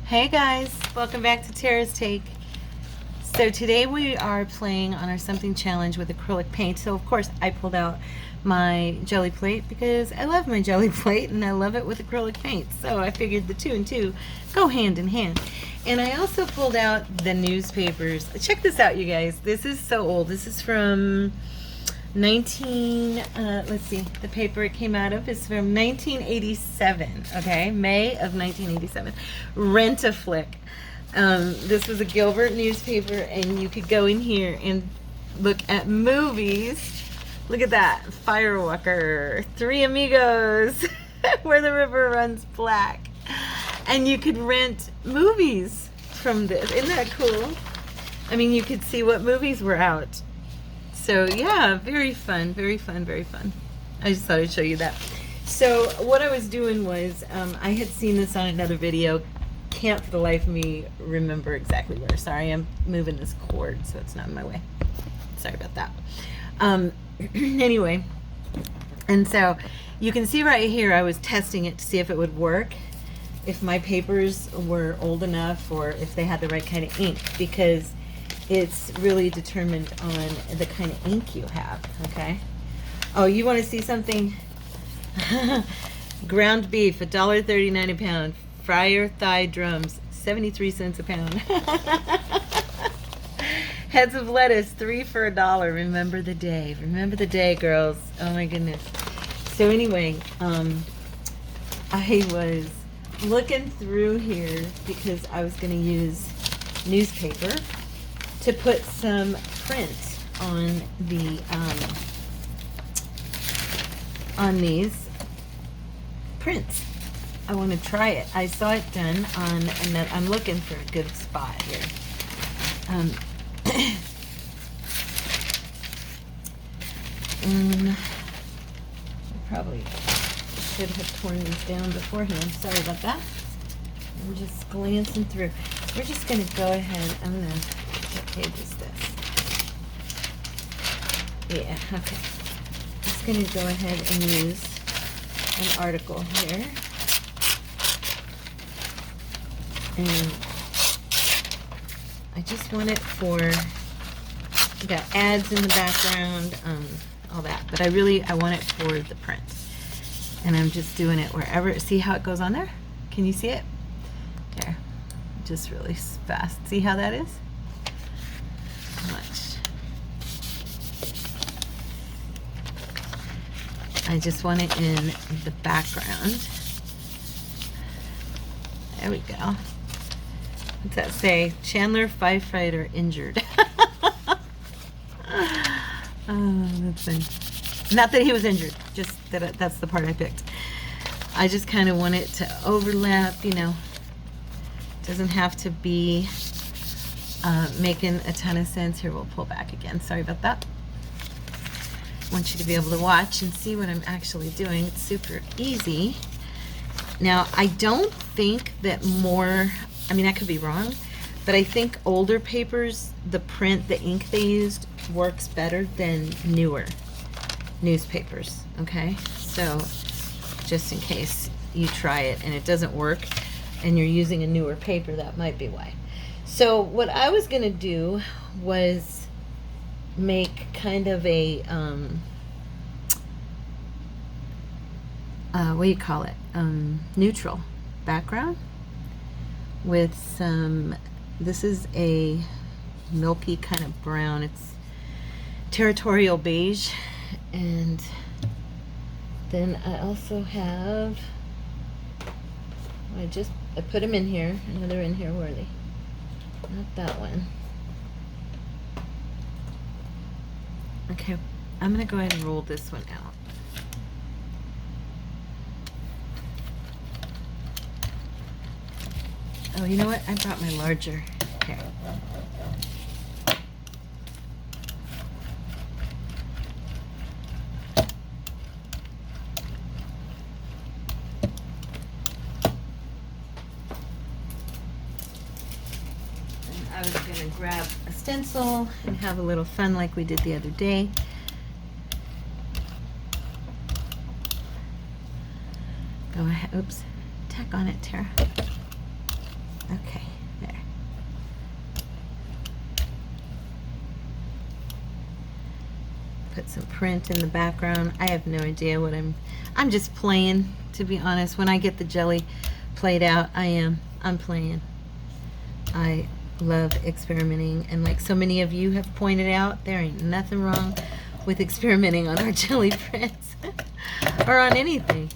Hey guys, welcome back to Tara's Take. So today we are playing on our something challenge with acrylic paint. So of course I pulled out my Gelli Plate because I love my Gelli Plate and I love it with acrylic paint. So I figured the two and two go hand in hand. And I also pulled out the newspapers. Check this out, you guys. This is so old. This is from let's see, the paper it came out of is from 1987, okay, May of 1987. Rent-a-Flick. This was a Gilbert newspaper, and you could go in here and look at movies. Look at that, Firewalker, Three Amigos, Where the River Runs Black. And you could rent movies from this. Isn't that cool? I mean, you could see what movies were out. So yeah, very fun, very fun, very fun. I just thought I'd show you that. So what I was doing was, I had seen this on another video. Can't for the life of me remember exactly where. Sorry, I'm moving this cord so it's not in my way. Sorry about that. Anyway, and so you can see right here I was testing it to see if it would work, if my papers were old enough or if they had the right kind of ink, because it's really determined on the kind of ink you have, okay? Oh, you want to see something? Ground beef, $1.39 a pound. Fryer thigh drums, 73 cents a pound. Heads of lettuce, 3 for $1. Remember the day. Remember the day, girls. Oh my goodness. So anyway, I was looking through here because I was going to use newspaper to put some print on the on these prints. I want to try it. I saw it done on, and I'm looking for a good spot here. I probably should have torn these down beforehand. Sorry about that. I'm just glancing through. We're just going to go ahead. I'm going to. What page is this? Yeah, okay. Just going to go ahead and use an article here. And I just want it for, got ads in the background, all that. But I want it for the print. And I'm just doing it wherever. See how it goes on there? Can you see it? There. Just really fast. See how that is? Much. I just want it in the background. There we go. What's that say? Chandler firefighter injured. Oh, that's funny. Not that he was injured, just that that's the part I picked. I just kind of want it to overlap, you know. Doesn't have to be making a ton of sense. Here, we'll pull back again. Sorry about that. I want you to be able to watch and see what I'm actually doing. It's super easy. Now, I don't think that I mean, I could be wrong, but I think older papers, the print, the ink they used works better than newer newspapers, okay? So, just in case you try it and it doesn't work and you're using a newer paper, that might be why. So what I was going to do was make kind of a, what do you call it, neutral background with some, this is a milky kind of brown, it's territorial beige, and then I also have, I put them in here, I know they're in here, where are they? Not that one. Okay, I'm going to go ahead and roll this one out. Oh, you know what? I brought my larger. Here. I was going to grab a stencil and have a little fun like we did the other day. Go ahead, oops, tack on it, Tara. Okay, there. Put some print in the background. I have no idea what I'm just playing, to be honest. When I get the Gelli plate out, I'm playing. I love experimenting, and like so many of you have pointed out, there ain't nothing wrong with experimenting on our Gelli prints or on anything.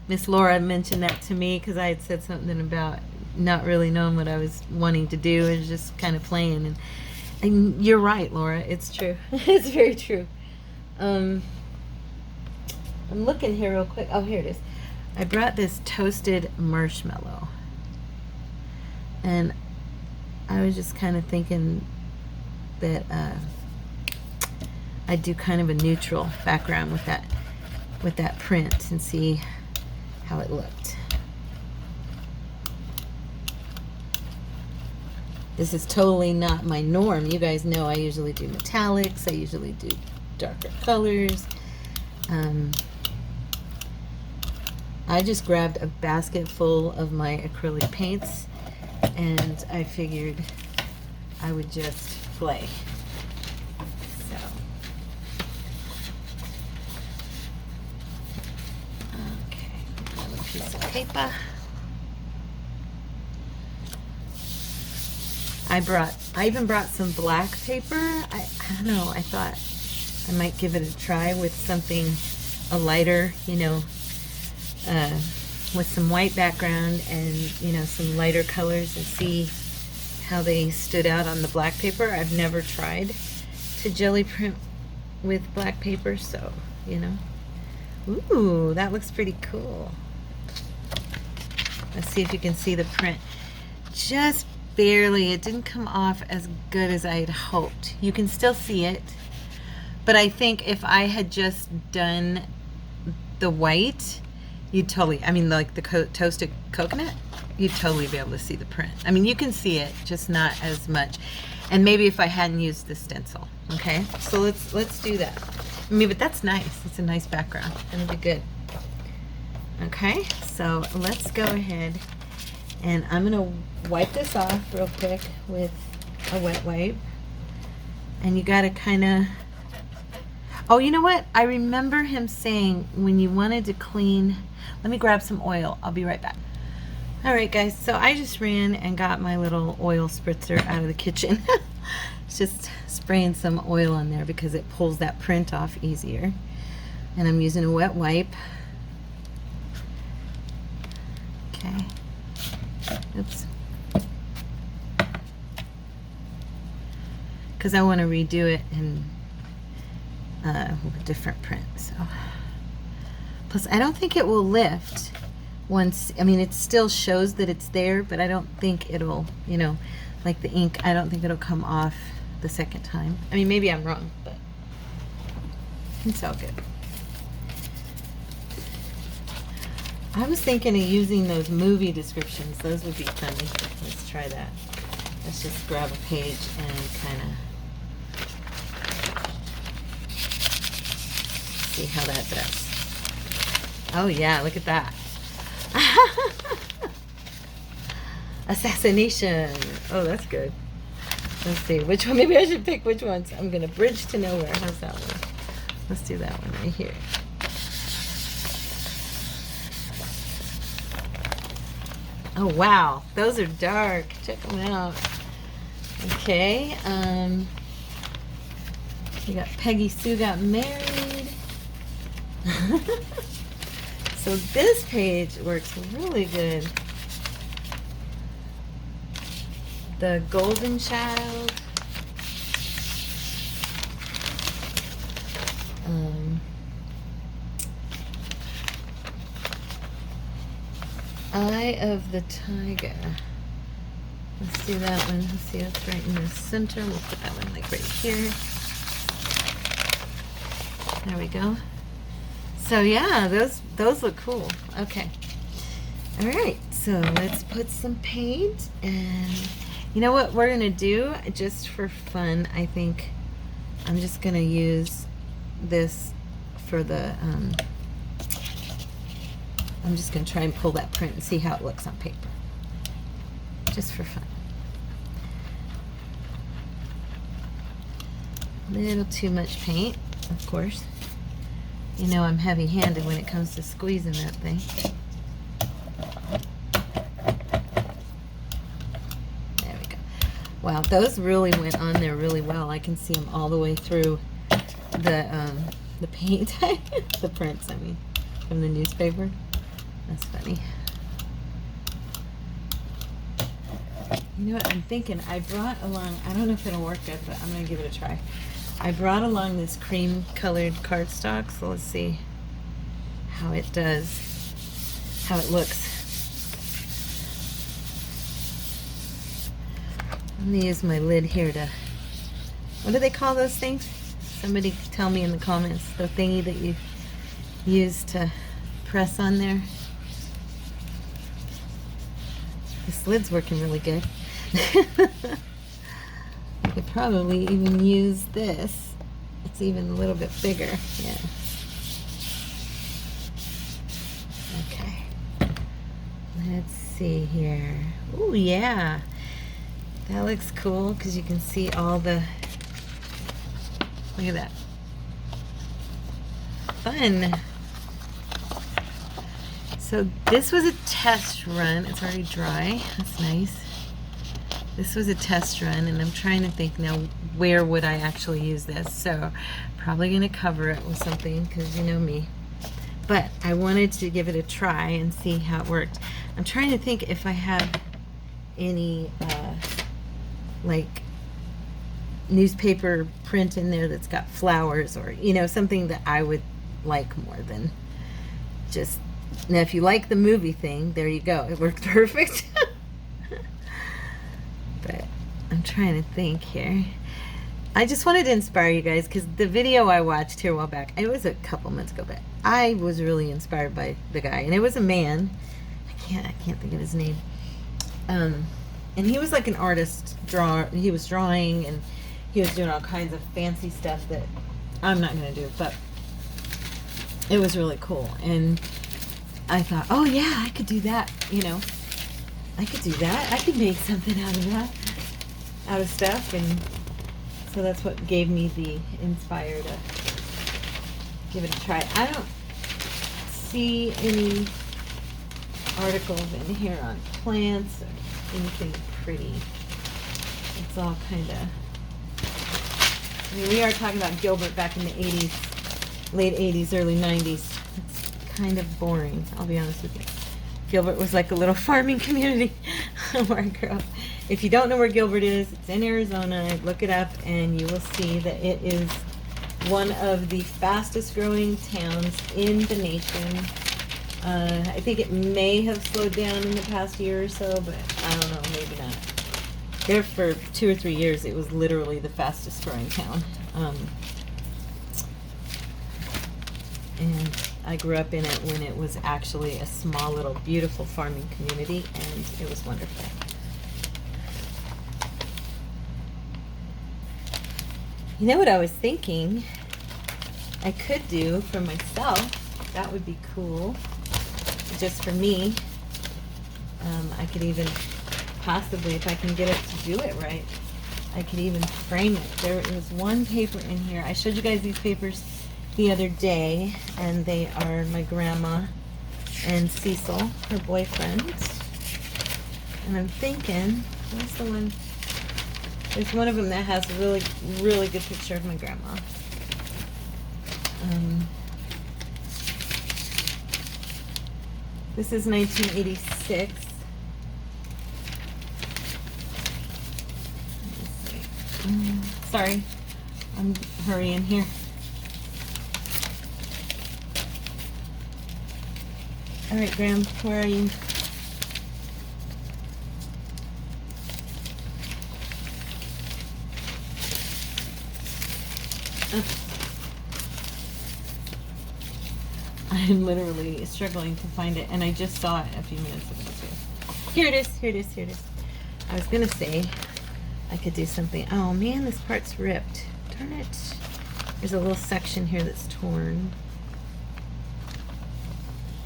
Miss Laura mentioned that to me because I had said something about not really knowing what I was wanting to do and just kind of playing, and you're right, Laura, it's true. It's very true. I'm looking here real quick. Oh, here it is. I brought this toasted marshmallow, and I was just kind of thinking that I'd do kind of a neutral background with that print and see how it looked. This is totally not my norm. You guys know I usually do metallics. I usually do darker colors. I just grabbed a basket full of my acrylic paints, and I figured I would just play. So, okay, another piece of paper. I even brought some black paper. I don't know, I thought I might give it a try with something a lighter, you know, with some white background and, you know, some lighter colors, and see how they stood out on the black paper. I've never tried to Gelli print with black paper, so, you know. Ooh, that looks pretty cool. Let's see if you can see the print. Just barely. It didn't come off as good as I had hoped. You can still see it, but I think if I had just done the white, you'd totally, I mean, like the toasted coconut, you'd totally be able to see the print. I mean, you can see it, just not as much. And maybe if I hadn't used the stencil. Okay, so let's do that. I mean, but that's nice. It's a nice background. It'll be good. Okay, so let's go ahead, and I'm gonna wipe this off real quick with a wet wipe. And you gotta kind of, oh, you know what? I remember him saying when you wanted to clean, let me grab some oil. I'll be right back. All right, guys, so I just ran and got my little oil spritzer out of the kitchen. It's just spraying some oil on there because it pulls that print off easier. And I'm using a wet wipe. Okay. Oops. Because I want to redo it and with a different print. So, plus I don't think it will lift once. I mean, it still shows that it's there, but I don't think it'll, you know, like the ink, I don't think it'll come off the second time. I mean, maybe I'm wrong, but it's all good. I was thinking of using those movie descriptions. Those would be funny. Let's try that. Let's just grab a page and kind of see how that does. Oh yeah, look at that. Assassination. Oh, that's good. Let's see which one. Maybe I should pick which ones. I'm gonna bridge to nowhere. How's that one? Let's do that one right here. Oh wow, those are dark. Check them out. Okay, we got Peggy Sue Got Married. So this page works really good. The Golden Child. Eye of the Tiger. Let's do that one. Let's see, that's right in the center. We'll put that one like right here. There we go. So yeah, those look cool. Okay. All right, so let's put some paint, and you know what we're gonna do, just for fun, I think I'm just gonna use this for the, I'm just gonna try and pull that print and see how it looks on paper. just for fun. A little too much paint, of course. You know I'm heavy-handed when it comes to squeezing that thing. There we go. Wow, those really went on there really well. I can see them all the way through the paint, the prints, I mean, from the newspaper. That's funny. You know what I'm thinking? I brought along, I don't know if it'll work good, but I'm going to give it a try. I brought along this cream colored cardstock, so let's see how it does, how it looks. I'm going to use my lid here to, what do they call those things? Somebody tell me in the comments, the thingy that you use to press on there. This lid's working really good. I could probably even use this. It's even a little bit bigger. Yeah. Okay. Let's see here. Oh yeah. That looks cool because you can see all the, look at that. Fun. So this was a test run. It's already dry. That's nice. This was a test run, and I'm trying to think now, where would I actually use this? So probably going to cover it with something because you know me. But I wanted to give it a try and see how it worked. I'm trying to think if I have any like newspaper print in there that's got flowers, or you know, something that I would like more than just. Now if you like the movie thing, there you go, it worked perfect. But I'm trying to think here. I just wanted to inspire you guys because the video I watched here a while back, it was a couple months ago, but I was really inspired by the guy, and it was a man. I can't think of his name. And he was like an artist drawer. He was drawing and he was doing all kinds of fancy stuff that I'm not going to do, but it was really cool. And I thought, oh yeah, I could do that, you know. I could do that. I could make something out of that, out of stuff. And so that's what gave me the inspire to give it a try. I don't see any articles in here on plants or anything pretty. It's all kind of, I mean, we are talking about Gilbert back in the 80s, late 80s, early 90s. It's kind of boring, I'll be honest with you. Gilbert was like a little farming community where I grew up. If you don't know where Gilbert is, it's in Arizona. Look it up and you will see that it is one of the fastest growing towns in the nation. I think it may have slowed down in the past year or so, but I don't know, maybe not. There for 2 or 3 years, it was literally the fastest growing town. And I grew up in it when it was actually a small little beautiful farming community, and it was wonderful. You know what I was thinking I could do for myself? That would be cool. Just for me. I could even possibly, if I can get it to do it right, I could even frame it. There is one paper in here. I showed you guys these papers the other day, and they are my grandma and Cecil, her boyfriend. And I'm thinking, where's the one? There's one of them that has a really, really good picture of my grandma. This is 1986. Sorry, I'm hurrying here. All right, Graham, where are you? Oh. I'm literally struggling to find it, and I just saw it a few minutes ago too. Here it is, here it is, here it is. I was gonna say I could do something. Oh man, this part's ripped. Darn it. There's a little section here that's torn.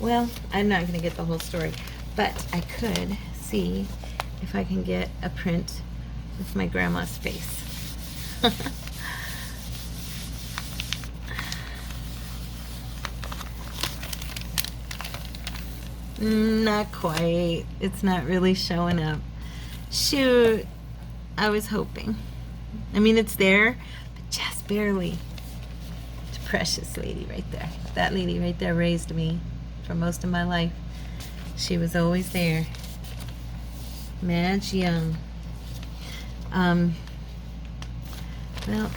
Well, I'm not gonna get the whole story, but I could see if I can get a print with my grandma's face. Not quite. It's not really showing up. Shoot. I was hoping. I mean, it's there, but just barely. It's a precious lady right there. That lady right there raised me for most of my life. She was always there. Madge Young. Well,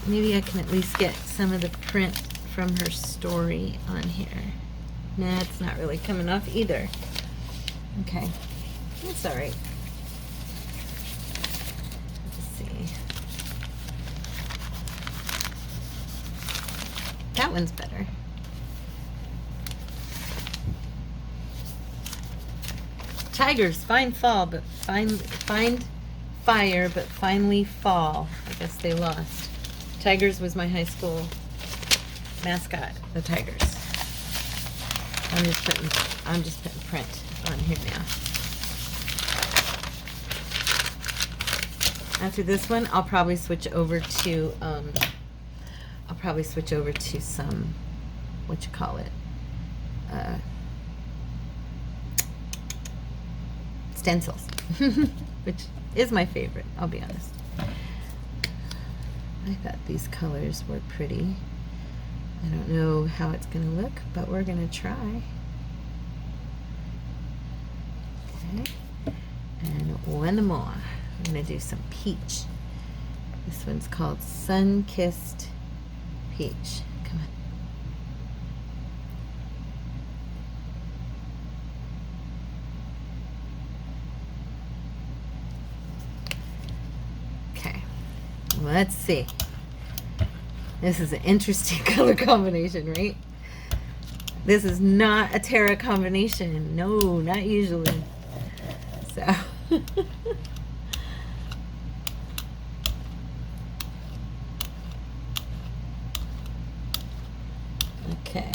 maybe I can at least get some of the print from her story on here. Nah, it's not really coming off either. Okay, that's all right. Let's see. That one's better. Tigers, fine fall, but find fire, but finally fall. I guess they lost. Tigers was my high school mascot, the Tigers. I'm just putting print on here now. After this one, I'll probably switch over to some, what you call it, stencils, which is my favorite, I'll be honest. I thought these colors were pretty. I don't know how it's going to look, but we're going to try. Okay. And one more. I'm going to do some peach. This one's called Sun-Kissed Peach. Come on. Okay. Let's see. This is an interesting color combination, right? This is not a Terra combination. No, not usually. So. Okay.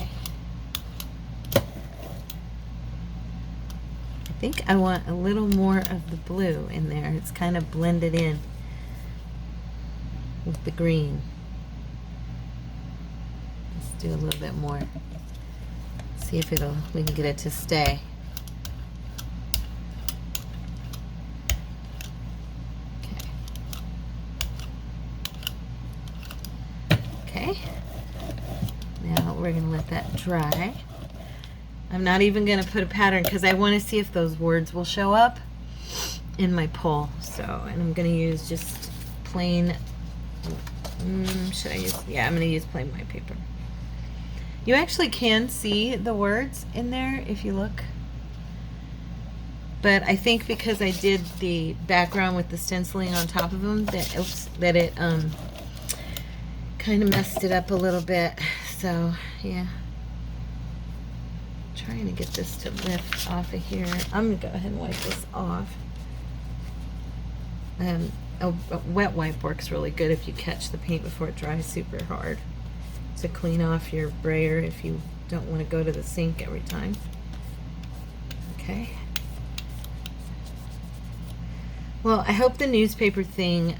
I think I want a little more of the blue in there. It's kind of blended in with the green. Let's do a little bit more. See if we can get it to stay. Okay. Now we're going to let that dry. I'm not even going to put a pattern because I want to see if those words will show up in my pull. So, and I'm going to use just plain, should I use, yeah, I'm going to use plain white paper. You actually can see the words in there if you look. But I think because I did the background with the stenciling on top of them, that it kind of messed it up a little bit. So, yeah. Trying to get this to lift off of here. I'm going to go ahead and wipe this off. A wet wipe works really good if you catch the paint before it dries super hard, to clean off your brayer if you don't want to go to the sink every time. Okay. Well, I hope the newspaper thing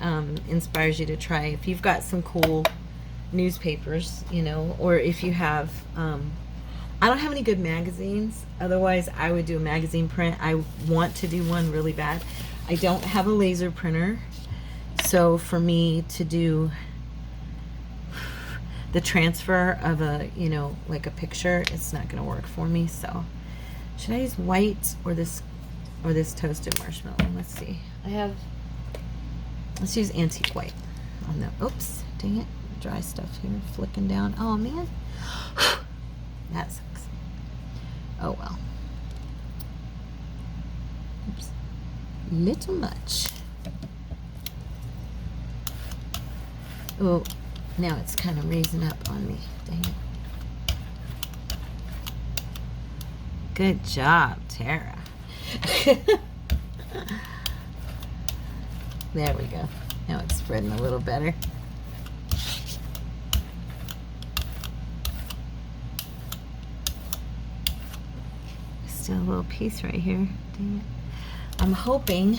inspires you to try. If you've got some cool newspapers, you know, or if you have, I don't have any good magazines. Otherwise, I would do a magazine print. I want to do one really bad. I don't have a laser printer. So for me to do the transfer of a, you know, like a picture, it's not going to work for me. So should I use white or this toasted marshmallow? Let's see. Let's use antique white on the, oops, dang it, dry stuff here flicking down. Oh man, that sucks. Oh well. Oops, little much. Oh, now it's kind of raising up on me. Dang it. Good job, Tara. There we go. Now it's spreading a little better. Still a little piece right here. Dang it. I'm hoping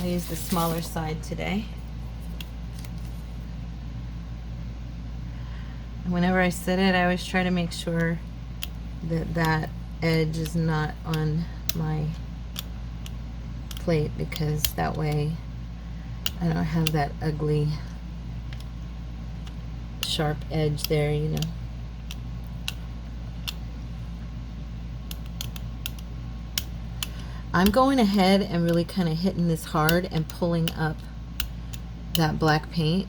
I used the smaller side today. And whenever I set it, I always try to make sure that that edge is not on my plate, because that way I don't have that ugly sharp edge there, you know. I'm going ahead and really kind of hitting this hard and pulling up that black paint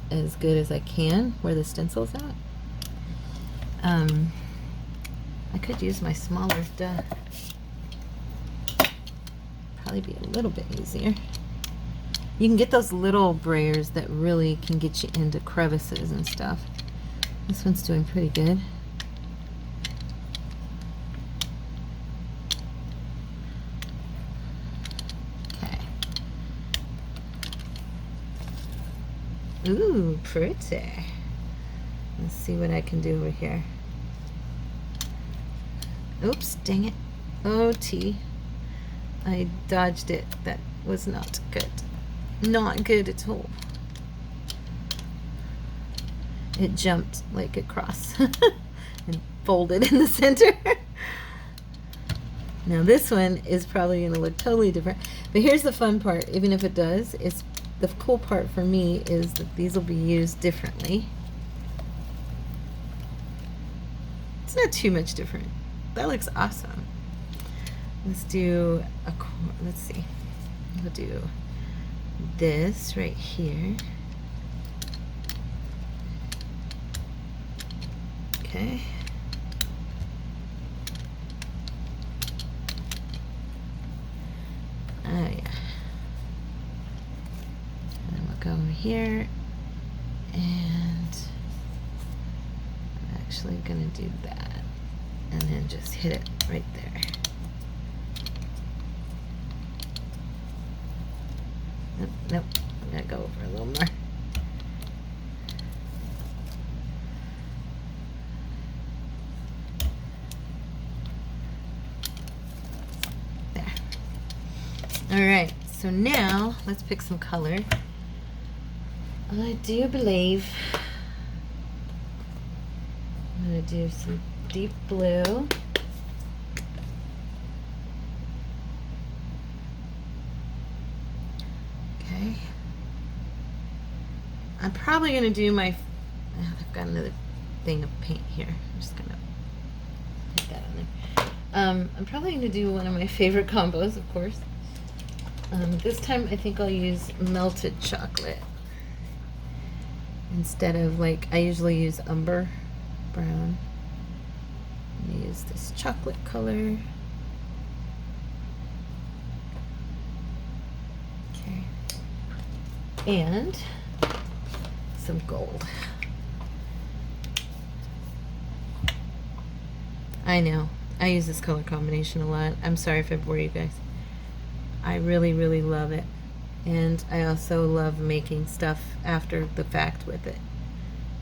as good as I can where the stencil's at. I could use my smaller duh. Probably be a little bit easier. You can get those little brayers that really can get you into crevices and stuff. This one's doing pretty good. Okay. Ooh, pretty. Let's see what I can do over here. Oops, dang it. OT. I dodged it. That was not good. Not good at all. It jumped like across and folded in the center. Now this one is probably going to look totally different. But here's the fun part. Even if it does, it's the cool part for me is that these will be used differently. It's not too much different. That looks awesome. Let's do a, let's see. We'll do this right here. Okay. Oh yeah. And we'll go over here, and I'm actually gonna do that. And then just hit it right there. Nope, nope. I'm gonna go over a little more. There. All right, so now let's pick some color. I do believe I'm gonna do some deep blue. Okay. I'm probably going to do my, I've got another thing of paint here. I'm just going to put that on there. I'm probably going to do one of my favorite combos, of course. This time I think I'll use melted chocolate instead of, like, I usually use umber brown. I'm going to use this chocolate color. Okay. And some gold. I know. I use this color combination a lot. I'm sorry if I bore you guys. I really, really love it. And I also love making stuff after the fact with it.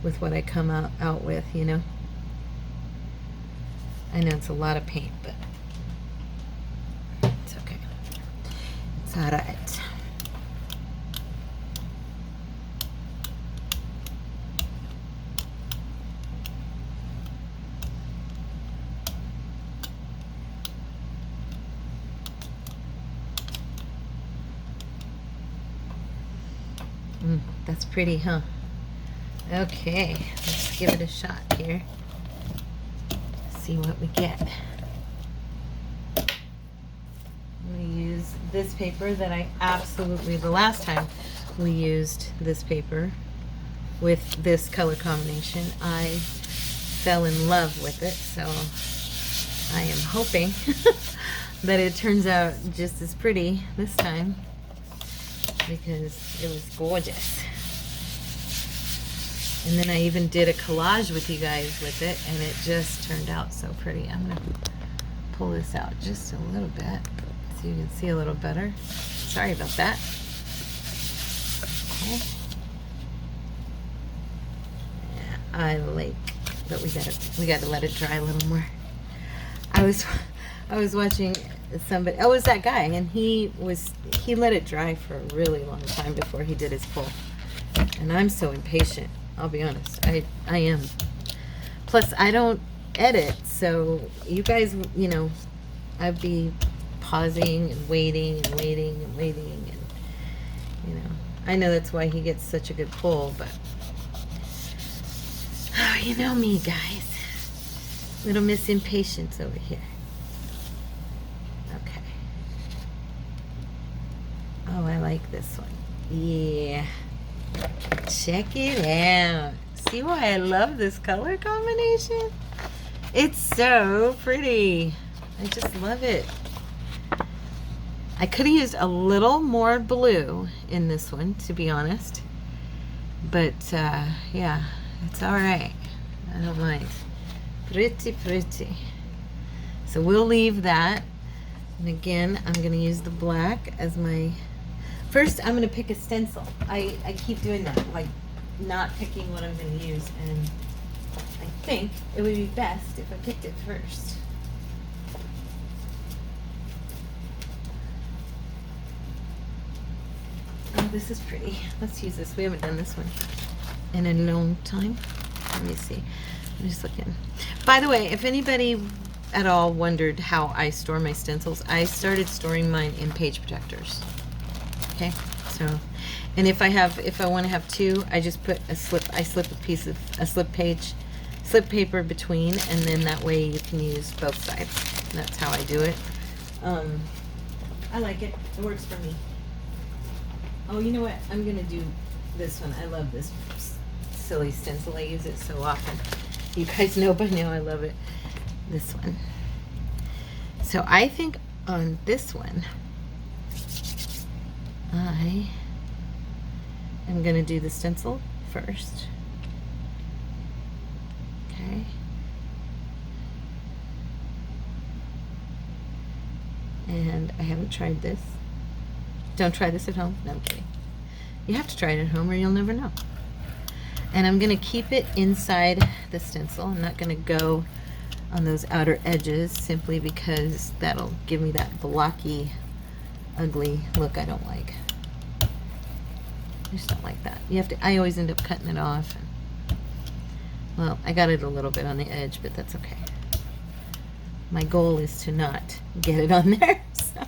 With what I come out with, you know. I know it's a lot of paint, but it's okay. It's all right. That's pretty, huh? Okay, let's give it a shot here. See what we get. I'm going to use this paper that I absolutely, the last time we used this paper with this color combination, I fell in love with it, so I am hoping that it turns out just as pretty this time, because it was gorgeous. And then I even did a collage with you guys with it, and it just turned out so pretty. I'm going to pull this out just a little bit so you can see a little better. Sorry about that. Okay. Yeah, I like, but we gotta let it dry a little more. I I was watching somebody. Oh, it was that guy, and he let it dry for a really long time before he did his pull. And I'm so impatient. I'll be honest. I am. Plus, I don't edit, so you guys, you know, I'd be pausing and waiting and waiting and waiting, and you know, I know that's why he gets such a good pull, but oh, you know me, guys. Little Miss Impatience over here. Okay. Oh, I like this one. Yeah. Check it out. See why I love this color combination? It's so pretty. I just love it. I could have used a little more blue in this one, to be honest. But, yeah, it's all right. I don't mind. Pretty, pretty. So we'll leave that. And again, I'm going to use the black as my... First, I'm going to pick a stencil. I keep doing that, like not picking what I'm going to use. And I think it would be best if I picked it first. Oh, this is pretty. Let's use this. We haven't done this one in a long time. Let me see. I'm just looking. By the way, if anybody at all wondered how I store my stencils, I started storing mine in page protectors. Okay, so, and if I want to have two, I just put I slip a piece of slip paper between, and then that way you can use both sides. And that's how I do it. I like it. It works for me. Oh, you know what? I'm gonna do this one. I love this silly stencil. I use it so often. You guys know by now I love it. This one. So I think on this one, I am going to do the stencil first. Okay. And I haven't tried this. Don't try this at home. No, I'm kidding. You have to try it at home or you'll never know. And I'm going to keep it inside the stencil. I'm not going to go on those outer edges simply because that'll give me that blocky, ugly look I don't like. I just don't like that. You have to. I always end up cutting it off. Well, I got it a little bit on the edge, but that's okay. My goal is to not get it on there. So.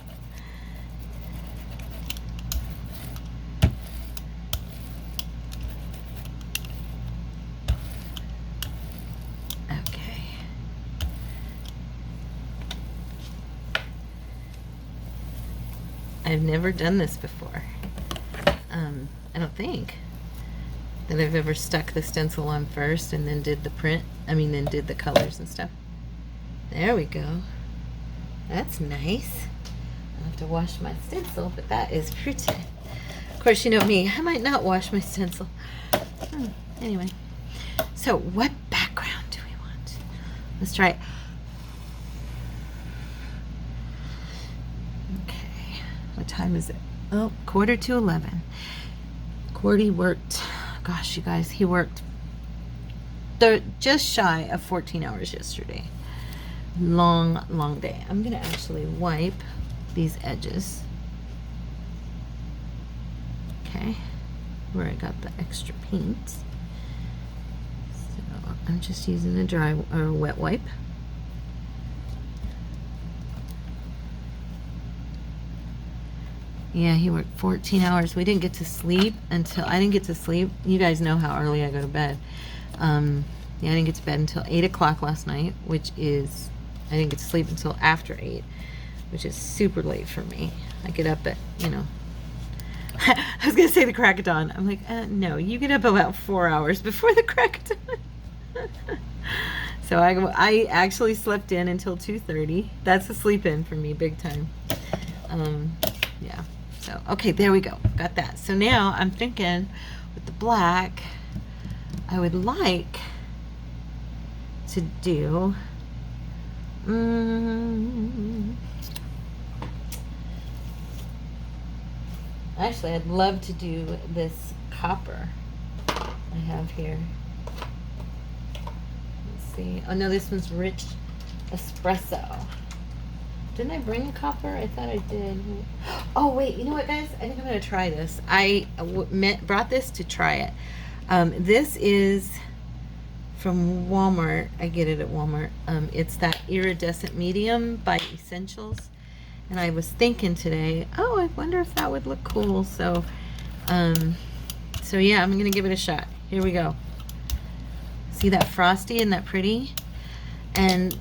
Okay. I've never done this before. I don't think that I've ever stuck the stencil on first and then did the print. Then did the colors and stuff. There we go. That's nice. I'll have to wash my stencil, but that is pretty. Of course, you know me. I might not wash my stencil. Anyway. So, what background do we want? Let's try it. Okay. What time is it? Oh, 11:15. Cordy worked, gosh, you guys, he worked just shy of 14 hours yesterday. Long, long day. I'm going to actually wipe these edges. Okay, where I got the extra paint. So I'm just using a dry or wet wipe. Yeah, he worked 14 hours. We didn't get to sleep until, I didn't get to sleep. You guys know how early I go to bed. Yeah, I didn't get to bed until 8 o'clock last night, which is, I didn't get to sleep until after 8, which is super late for me. I get up at, I was going to say the crack of dawn. I'm like, no, you get up about 4 hours before the crack of dawn. So I actually slept in until 2:30. That's a sleep in for me, big time. Yeah. So, okay, there we go. Got that. So now I'm thinking with the black, I would like to do, actually, I'd love to do this copper I have here. Let's see. Oh, no, this one's rich espresso. Didn't I bring a copper? I thought I did. Oh, wait. You know what, guys? I think I'm going to try this. I brought this to try it. This is from Walmart. I get it at Walmart. It's that iridescent medium by Essentials. And I was thinking today, oh, I wonder if that would look cool. So yeah, I'm going to give it a shot. Here we go. See that frosty and that pretty? And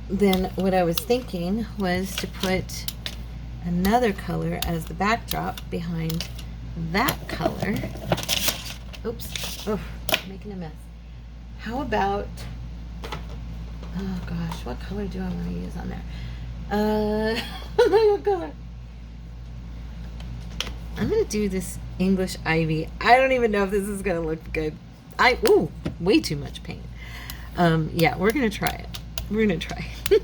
then what I was thinking was to put another color as the backdrop behind that color. Oops. Oh, I'm making a mess. How about, oh gosh, what color do I want to use on there? What color? I'm going to do this English ivy. I don't even know if this is going to look good. Ooh, way too much paint. Yeah, we're going to try it. We're going to try it.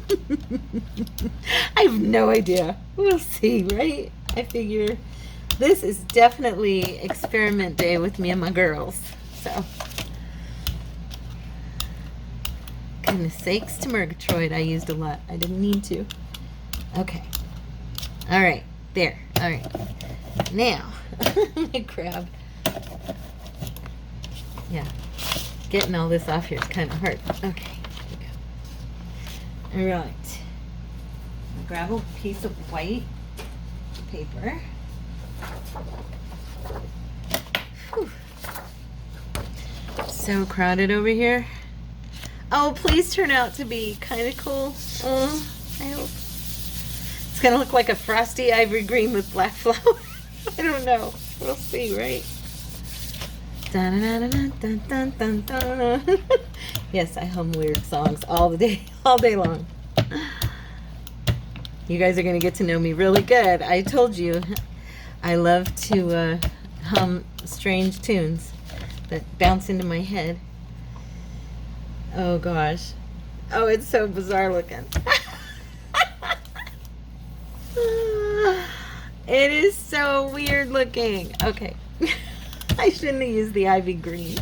I have no idea. We'll see, right? I figure this is definitely experiment day with me and my girls. So, goodness sakes to Murgatroyd. I used a lot. I didn't need to. Okay. All right. There. All right. Now, I'm going to grab. Yeah. Getting all this off here is kind of hard. Okay. All right. I'll grab a piece of white paper. Whew. So crowded over here. Oh, please turn out to be kind of cool. I hope. It's going to look like a frosty ivory green with black flower. I don't know. We'll see, right? Dun, dun, dun, dun, dun, dun, dun. Yes, I hum weird songs all day long. You guys are going to get to know me really good. I told you I love to hum strange tunes that bounce into my head. Oh gosh. Oh, it's so bizarre looking. It is so weird looking. Okay. I shouldn't have used the ivy green.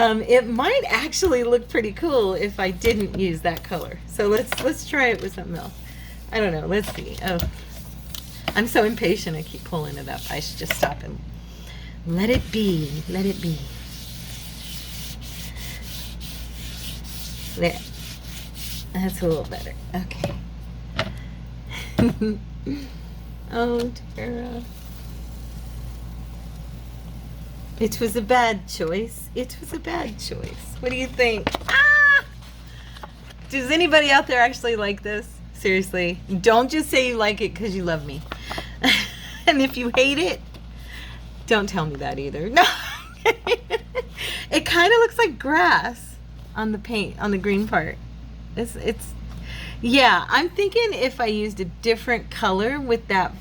It might actually look pretty cool if I didn't use that color. So let's try it with something else. I don't know. Let's see. Oh, I'm so impatient. I keep pulling it up. I should just stop and let it be. Let it be. There. That's a little better. Okay. Oh, Tara. It was a bad choice. It was a bad choice. What do you think? Ah! Does anybody out there actually like this? Seriously. Don't just say you like it because you love me. And if you hate it, don't tell me that either. No. It kind of looks like grass on the paint, on the green part. Yeah, I'm thinking if I used a different color with the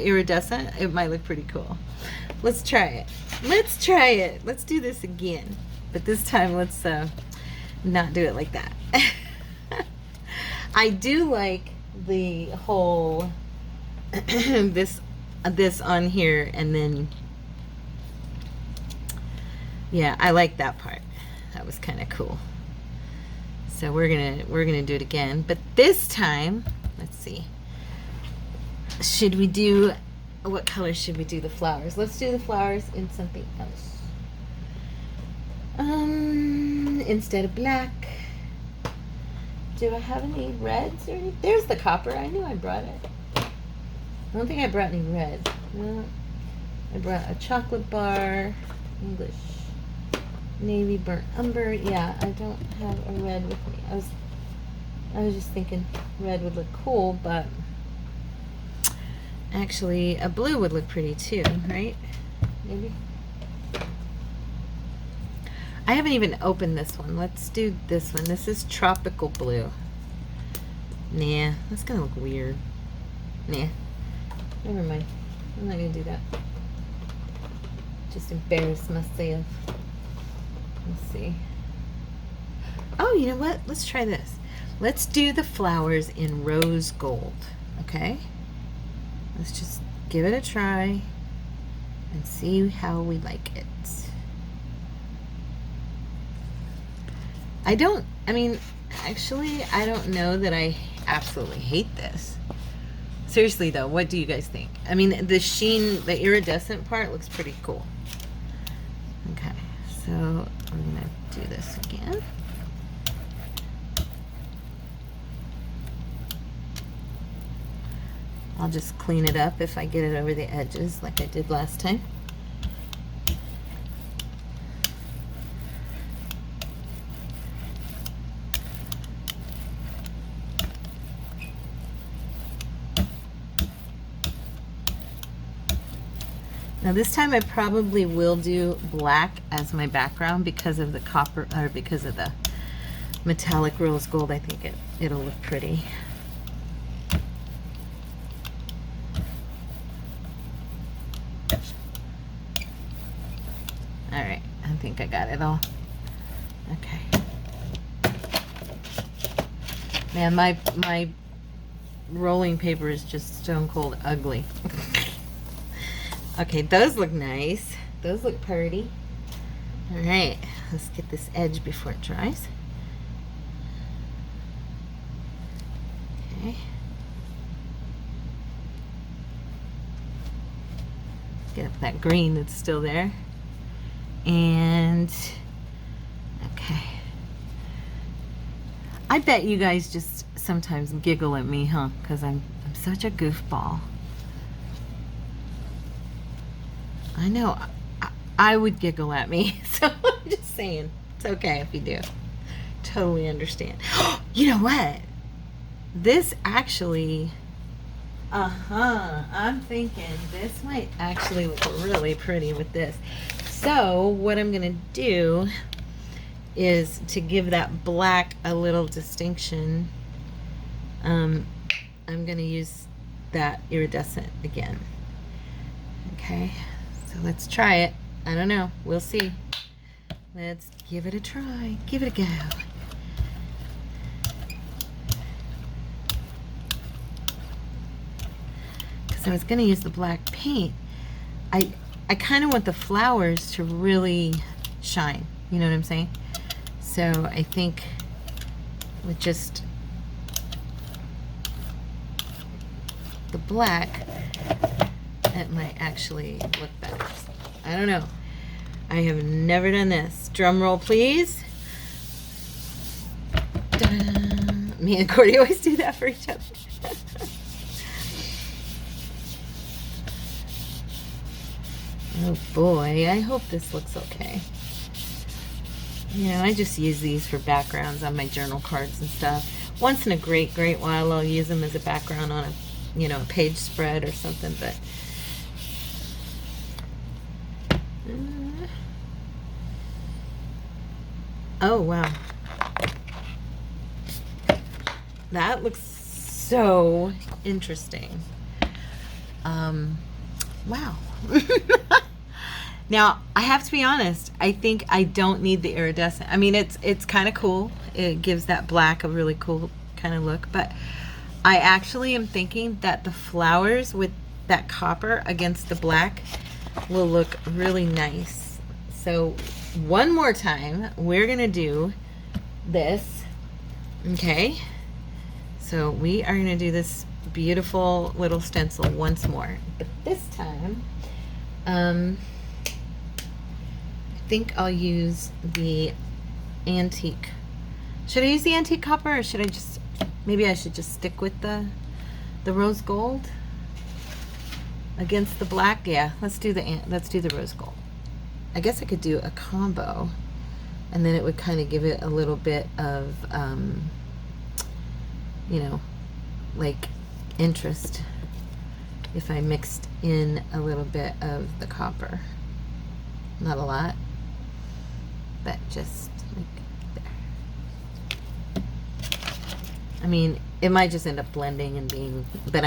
iridescent, it might look pretty cool. Let's try it. Let's try it. Let's do this again. But this time, let's not do it like that. I do like the whole this on here, and then yeah, I like that part. That was kind of cool. So we're gonna do it again, but this time, let's see. Should we do? What color should we do the flowers? Let's do the flowers in something else. Instead of black. Do I have any reds or anything? There's the copper. I knew I brought it. I don't think I brought any red. No. I brought a chocolate bar, English, navy, burnt umber. Yeah, I don't have a red with me. I was just thinking red would look cool, but actually a blue would look pretty too, right? Maybe. I haven't even opened this one. Let's do this one. This is tropical blue. Nah, that's gonna look weird. Nah, never mind. I'm not gonna do that. Just embarrass myself. Let's see. Oh, you know what? Let's try this. Let's do the flowers in rose gold. Okay? Let's just give it a try and see how we like it. I mean, actually, I don't know that I absolutely hate this. Seriously though, what do you guys think? I mean, the sheen, the iridescent part looks pretty cool. Okay, so I'm gonna do this again. I'll just clean it up if I get it over the edges like I did last time. Now this time I probably will do black as my background because of the copper, or because of the metallic rose gold. I think it'll look pretty. All right, I think I got it all. Okay. Man, my rolling paper is just stone cold ugly. Okay, those look nice. Those look pretty. All right, let's get this edge before it dries. Okay. Get up that green that's still there. And, okay. I bet you guys just sometimes giggle at me, huh? Because I'm such a goofball. I know, I would giggle at me, so I'm just saying, it's okay if you do. Totally understand. You know what? This actually, I'm thinking this might actually look really pretty with this. So what I'm gonna do is, to give that black a little distinction, I'm gonna use that iridescent again. Okay. So let's try it. I don't know. We'll see. Let's give it a try. Give it a go. Because I was going to use the black paint. I kind of want the flowers to really shine. You know what I'm saying? So I think with just the black, it might actually look better. I don't know. I have never done this. Drum roll, please. Ta-da. Me and Cordy always do that for each other. Oh boy, I hope this looks okay. You know, I just use these for backgrounds on my journal cards and stuff. Once in a great while, I'll use them as a background on a, you know, a page spread or something, but oh wow, that looks so interesting. Wow. Now I have to be honest, I think I don't need the iridescent. I mean, it's kind of cool. It gives that black a really cool kind of look, but I actually am thinking that the flowers with that copper against the black will look really nice. So one more time, we're gonna do this. Okay, so we are gonna do this beautiful little stencil once more, but this time I think I'll use the antique. Should I use the antique copper, or should I just, maybe I should just stick with the rose gold against the black? Yeah, let's do the rose gold. I guess I could do a combo, and then it would kind of give it a little bit of you know, like interest if I mixed in a little bit of the copper. Not a lot, but just like there. I mean, it might just end up blending and being, but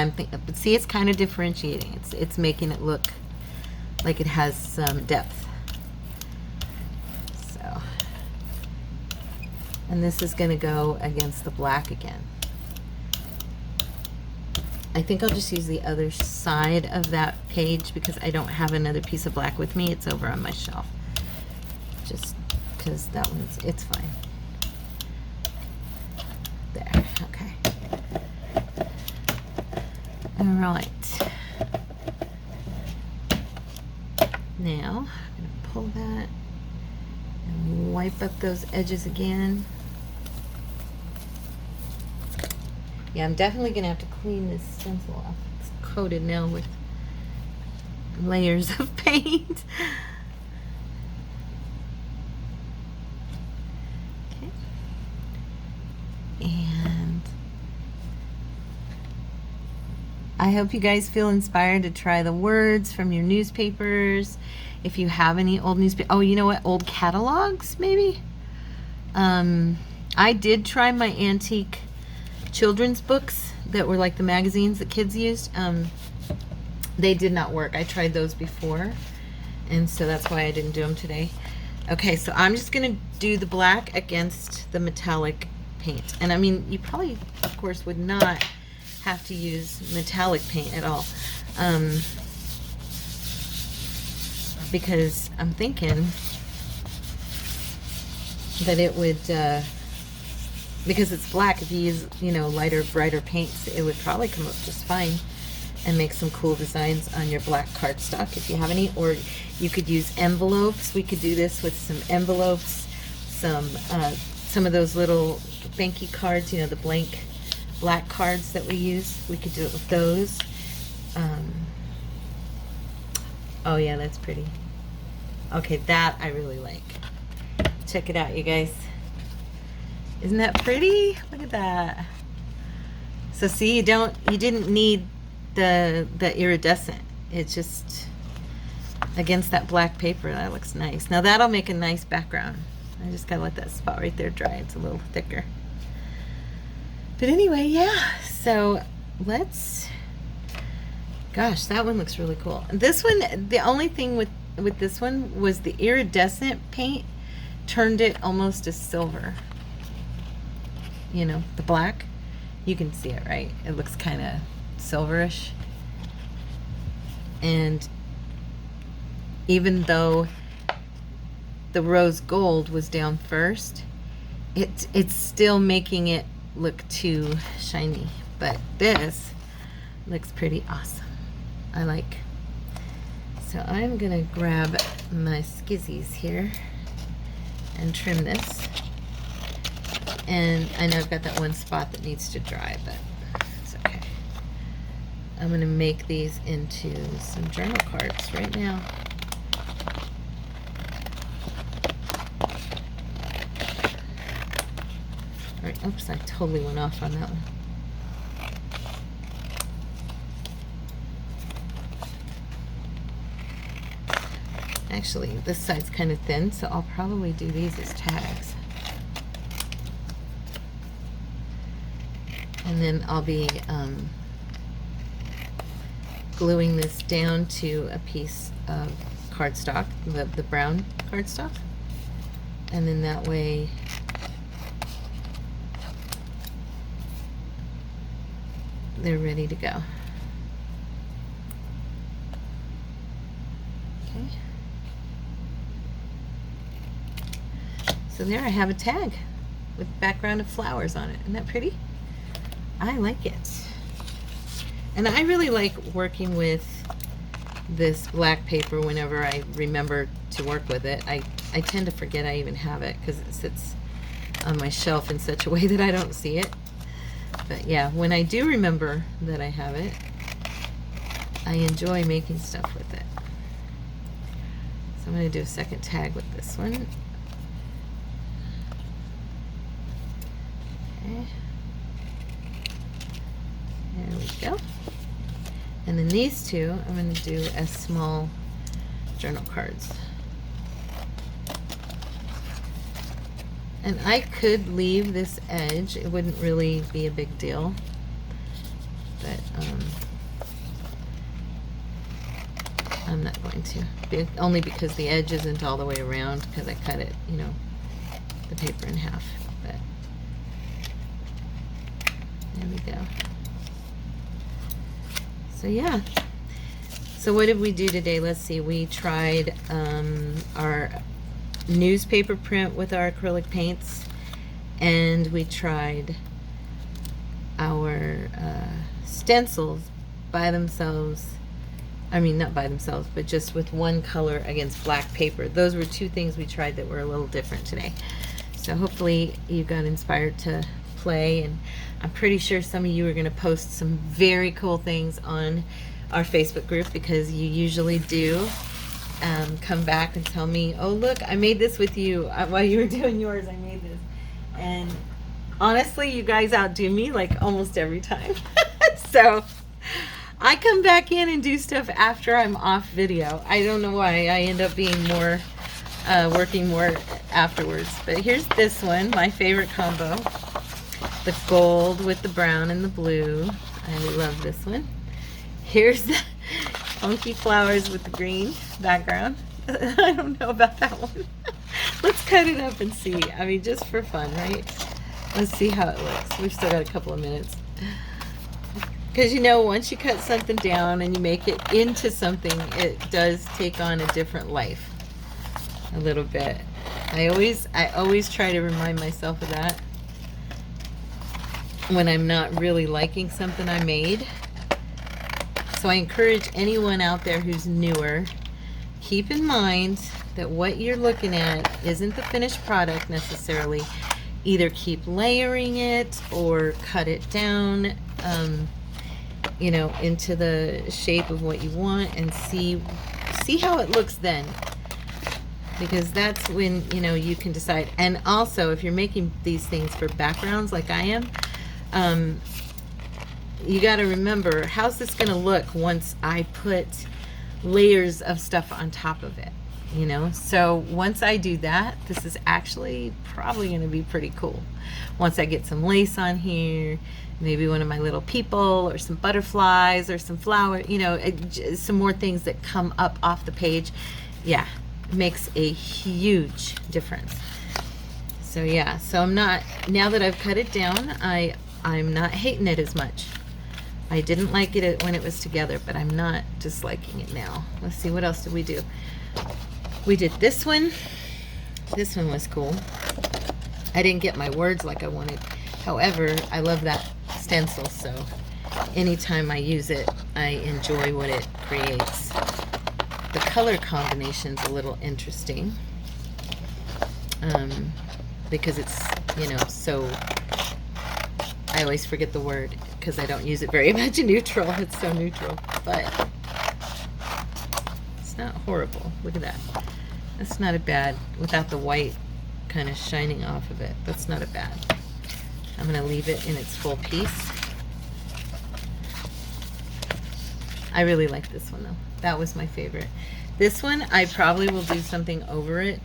but see, it's kind of differentiating. It's making it look like it has some depth. So, and this is going to go against the black again. I think I'll just use the other side of that page because I don't have another piece of black with me. It's over on my shelf. Just because that one's, it's fine. All right. Now, I'm going to pull that and wipe up those edges again. Yeah, I'm definitely going to have to clean this stencil off. It's coated now with layers of paint. Okay. And I hope you guys feel inspired to try the words from your newspapers. If you have any old newspaper, oh, you know what? Old catalogs, maybe? I did try my antique children's books that were like the magazines that kids used. They did not work. I tried those before, and so that's why I didn't do them today. Okay, so I'm just going to do the black against the metallic paint. And I mean, you probably, of course, would not have to use metallic paint at all, because I'm thinking that it would, because it's black, if you use, you know, lighter, brighter paints, it would probably come up just fine and make some cool designs on your black cardstock if you have any. Or you could use envelopes. We could do this with some envelopes, some of those little banky cards, you know, the blank black cards that we use. We could do it with those. Oh yeah, that's pretty. Okay, that I really like. Check it out, you guys. Isn't that pretty? Look at that. So see, you didn't need the iridescent. It's just against that black paper. That looks nice. Now that'll make a nice background. I just gotta let that spot right there dry. It's a little thicker. But anyway, yeah. So let's. Gosh, that one looks really cool. This one, the only thing with this one was the iridescent paint turned it almost to silver. You know, the black. You can see it, right? It looks kind of silverish. And even though the rose gold was down first, it's still making it look too shiny. But this looks pretty awesome. I like. So I'm gonna grab my skizzies here and trim this. And I know I've got that one spot that needs to dry, but it's okay. I'm going to make these into some journal cards right now. All right, oops, I totally went off on that one. Actually, this side's kind of thin, so I'll probably do these as tags. And then I'll be gluing this down to a piece of cardstock, the brown cardstock. And then that way they're ready to go. Okay. So there I have a tag with background of flowers on it. Isn't that pretty? I like it. And I really like working with this black paper whenever I remember to work with it. I tend to forget I even have it because it sits on my shelf in such a way that I don't see it. But yeah, when I do remember that I have it, I enjoy making stuff with it. So I'm going to do a second tag with this one. Okay. There we go. And then these two, I'm going to do as small journal cards. And I could leave this edge. It wouldn't really be a big deal. But I'm not going to. Only because the edge isn't all the way around because I cut it, you know, the paper in half. But there we go. So yeah. So what did we do today? Let's see. We tried our newspaper print with our acrylic paints, and we tried our stencils by themselves. I mean, not by themselves, but just with one color against black paper. Those were two things we tried that were a little different today. So hopefully you got inspired to play, and I'm pretty sure some of you are going to post some very cool things on our Facebook group, because you usually do come back and tell me, oh look, I made this with you while you were doing yours. I made this. And honestly, you guys outdo me like almost every time. So I come back in and do stuff after I'm off video. I don't know why. I end up being more working more afterwards. But here's this one, my favorite combo, the gold with the brown and the blue. I love this one. Here's the funky flowers with the green background. I don't know about that one. Let's cut it up and see. I mean, just for fun, right? Let's see how it looks. We've still got a couple of minutes. Because, you know, once you cut something down and you make it into something, it does take on a different life a little bit. I always try to remind myself of that when I'm not really liking something I made. So I encourage anyone out there who's newer, keep in mind that what you're looking at isn't the finished product necessarily. Either keep layering it or cut it down, you know, into the shape of what you want, and see how it looks then. Because that's when, you know, you can decide. And also, if you're making these things for backgrounds like I am, you got to remember, how's this going to look once I put layers of stuff on top of it, you know? So once I do that, this is actually probably going to be pretty cool. Once I get some lace on here, maybe one of my little people or some butterflies or some flower, you know, some more things that come up off the page. Yeah, it makes a huge difference. So yeah, so I'm not, now that I've cut it down, I'm not hating it as much. I didn't like it when it was together, but I'm not disliking it now. Let's see, what else did we do? We did this one. This one was cool. I didn't get my words like I wanted. However, I love that stencil, so anytime I use it, I enjoy what it creates. The color combination's a little interesting, because it's, you know, so, I always forget the word because I don't use it very much in neutral. It's so neutral, but it's not horrible. Look at that. That's not a bad, without the white kind of shining off of it. That's not a bad. I'm going to leave it in its full piece. I really like this one though. That was my favorite. This one, I probably will do something over it,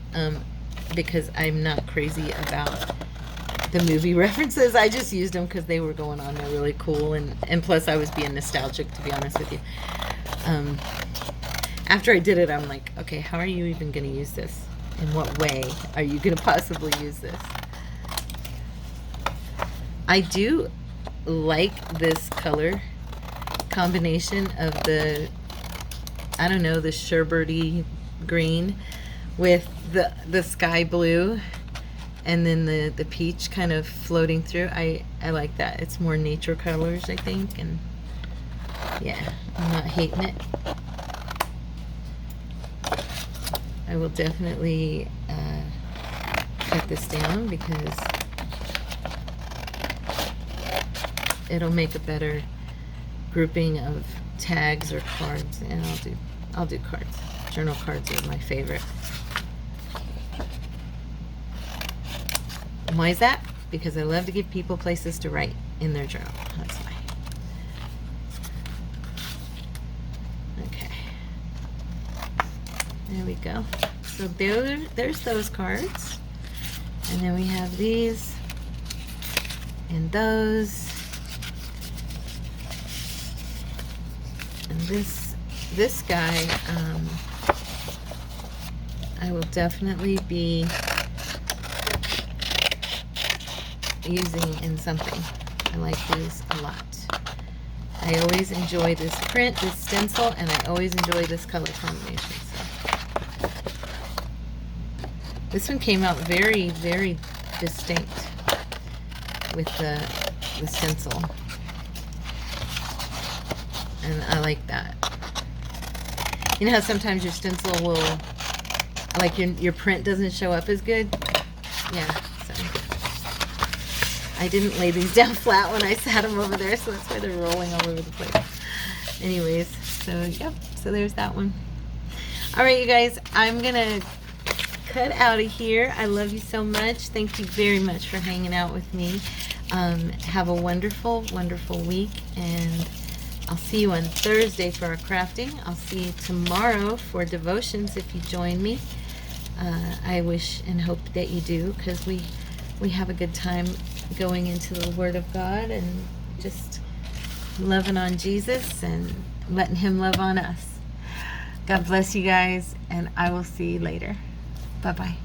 because I'm not crazy about the movie references. I just used them because they were going on. They're really cool, and plus I was being nostalgic, to be honest with you. After I did it, I'm like, okay, how are you even going to use this? In what way are you going to possibly use this? I do like this color combination of the, I don't know, the sherbety green with the sky blue, and then the peach kind of floating through. I like that. It's more nature colors, I think, and yeah, I'm not hating it. I will definitely cut this down because it'll make a better grouping of tags or cards, and I'll do cards. Journal cards are my favorite. And why is that? Because I love to give people places to write in their journal. That's why. Okay. There we go. So there's those cards. And then we have these and those. And this guy, I will definitely be using in something. I like these a lot. I always enjoy this print, this stencil, and I always enjoy this color combination. So. This one came out very, very distinct with the stencil. and I like that. You know how sometimes your stencil will, like your print doesn't show up as good? Yeah, so I didn't lay these down flat when I sat them over there, so that's why they're rolling all over the place. Anyways, so yep, so there's that one. All right, you guys, I'm gonna cut out of here. I love you so much. Thank you very much for hanging out with me. Have a wonderful, wonderful week, and I'll see you on Thursday for our crafting. I'll see you tomorrow for devotions if you join me. I wish and hope that you do, because we have a good time going into the Word of God and just loving on Jesus and letting Him love on us. God bless you guys, and I will see you later. Bye-bye.